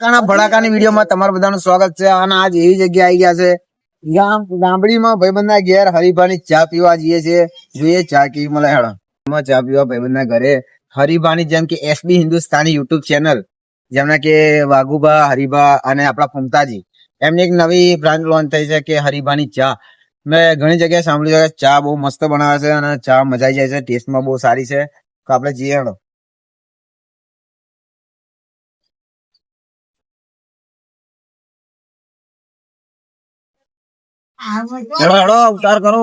ભડાકાની વિડીયોમાં તમારું બધાનું સ્વાગત છે. અને આજ એવી જગ્યા આવી ગયા છે, ગામડીમાં ભાઈબંધના ઘેર હરિભાની ચા પીવા જઈએ છીએ. જોઈએ ચા કેવી મળે. હેડો ચા પીવા ભાઈબંધના ઘરે. હરિભાની જેમ કે એસબી હિન્દુસ્તાની યુટ્યુબ ચેનલ, જેમના કે વાઘુબા, હરિભા અને આપણા ફમતાજી, એમની એક નવી બ્રાન્ચ લોન્ચ થઈ છે કે હરિભાની ચા. મેં ઘણી જગ્યાએ સાંભળ્યું છે ચા બહુ મસ્ત બનાવે છે અને ચા મજા આવી જાય છે, ટેસ્ટમાં બહુ સારી છે. તો આપણે જઈએ. હેડો ઉતાર કરો.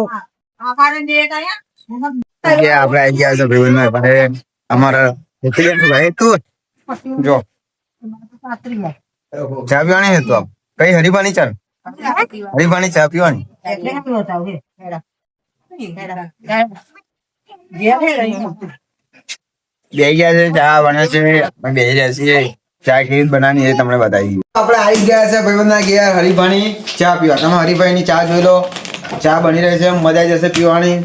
આપડે આવી ગયા છે ભાઈ અમારા ભાઈ. તું જો ચા પીવાની છે તું કઈ હરિભાની ચા? હરિભાની ચા પીવાની. બે ગયા છે, ચા બને છે, બે રહ્યા છીએ. ચા કેવી બનાવવાની એ તમને બતાવી. આપણે આવી ગયા છે ભાઈબંધના ઘેર હરિભાની ચા પીવા. તમે હરિભાઈની ચા જોઈ લો, ચા બની રહી છે, મજા આવી જશે પીવાની.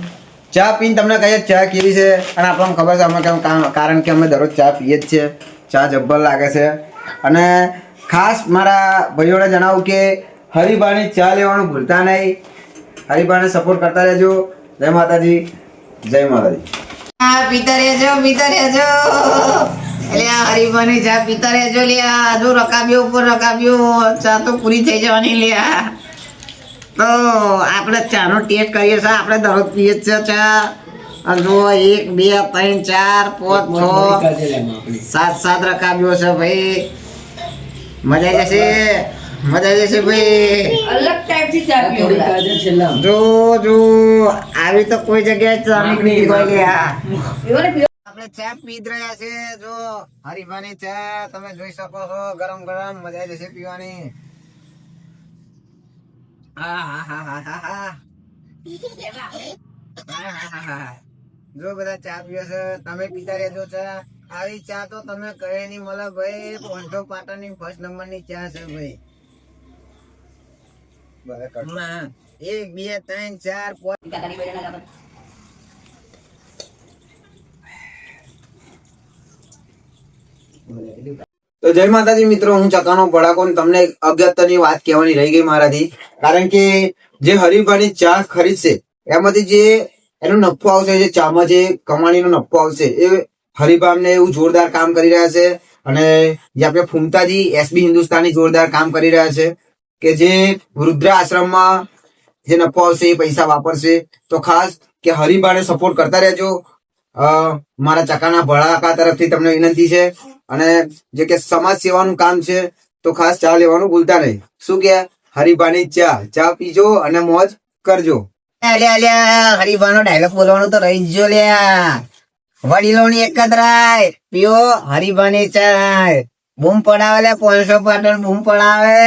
ચા પીને તમને કહીએ ચા કેવી છે. અને આપણને ખબર છે અમે કેમ, કારણ કે અમે દરરોજ ચા પીએ જ છીએ. ચા જબ્બર લાગે છે. અને ખાસ મારા ભાઈઓને જણાવું કે હરિભાની ચા લેવાનું ભૂલતા નહીં. હરિભાઈને સપોર્ટ કરતા રહેજો. જય માતાજી, જય માતાજી. પીતા રહેજો, પીતા રહેજો. હરિભાની ચા પીતા રહેજો. લ્યા જો રકાબ્યો ઉપર રકાબ્યો, ચા તો પૂરી થઈ જવાની. લ્યા તો આપણે ચાનો ટેસ્ટ કરીએ છીએ. આપણે દરરોજ પીએ જ છે ચા. જો 1 2 3 4 5 6 7 રકાબ્યો છે ભાઈ. મજા જશે, મજા જશે ભાઈ. અલગ ટાઈપ થી ચા પીવો. જો જો આવી તો કોઈ જગ્યાએ ચા નીકળી ગઈ. લ્યા આપણે ચા પી જ રહ્યા છે. જો હરિભાની ચા તમે જોઈ શકો છો, ગરમ ગરમ મજા જશે પીવાની. જો બધા ચા પીવે છે, તમે પીતા રહેજો ચા. આવી ચા તો તમે કહે નહીં મળે ભાઈ. પોંઢો પાટણની ફર્સ્ટ નંબર ની ચા છે ભાઈ. 1 2 3 4 તો જય માતાજી મિત્રો, હું ચકાનો ભડાકો. તમને અગત્યની વાત કહેવાની રહી ગઈ મારાથી. કારણ કે જે હરિભાની ચા ખરીદશે એમાંથી જે એનો નફો આવશે, જે ચામાં જે કમાણીનો નફો આવશે, એ હરિભાને એવું જોરદાર કામ કરી રહ્યા છે. અને જે આપણે ફૂમતાજી એસબી હિન્દુસ્તાની જોરદાર કામ કરી રહ્યા છે કે જે વૃદ્ધા આશ્રમમાં જે નફો આવશે એ પૈસા વાપરશે. તો ખાસ કે હરિભાને સપોર્ટ કરતા રહેજો. મારા ચકાના ભડાકા તરફથી તમને વિનંતી છે. અને જે કે સમાજ સેવાનું કામ છે, તો ખાસ ચા લેવાનું ભૂલતા નહીં. શું કે હરિભાની ચા પીજો અને મોજ કરજો. હરિભાનો ડાયલોગ બોલવાનું તો રહી જ જો. લ્યા વડીલોની એક જ રાય, પીઓ હરિભાની ચા. બૂમ પડાવે, 500 પાટણ બૂમ પડાવે.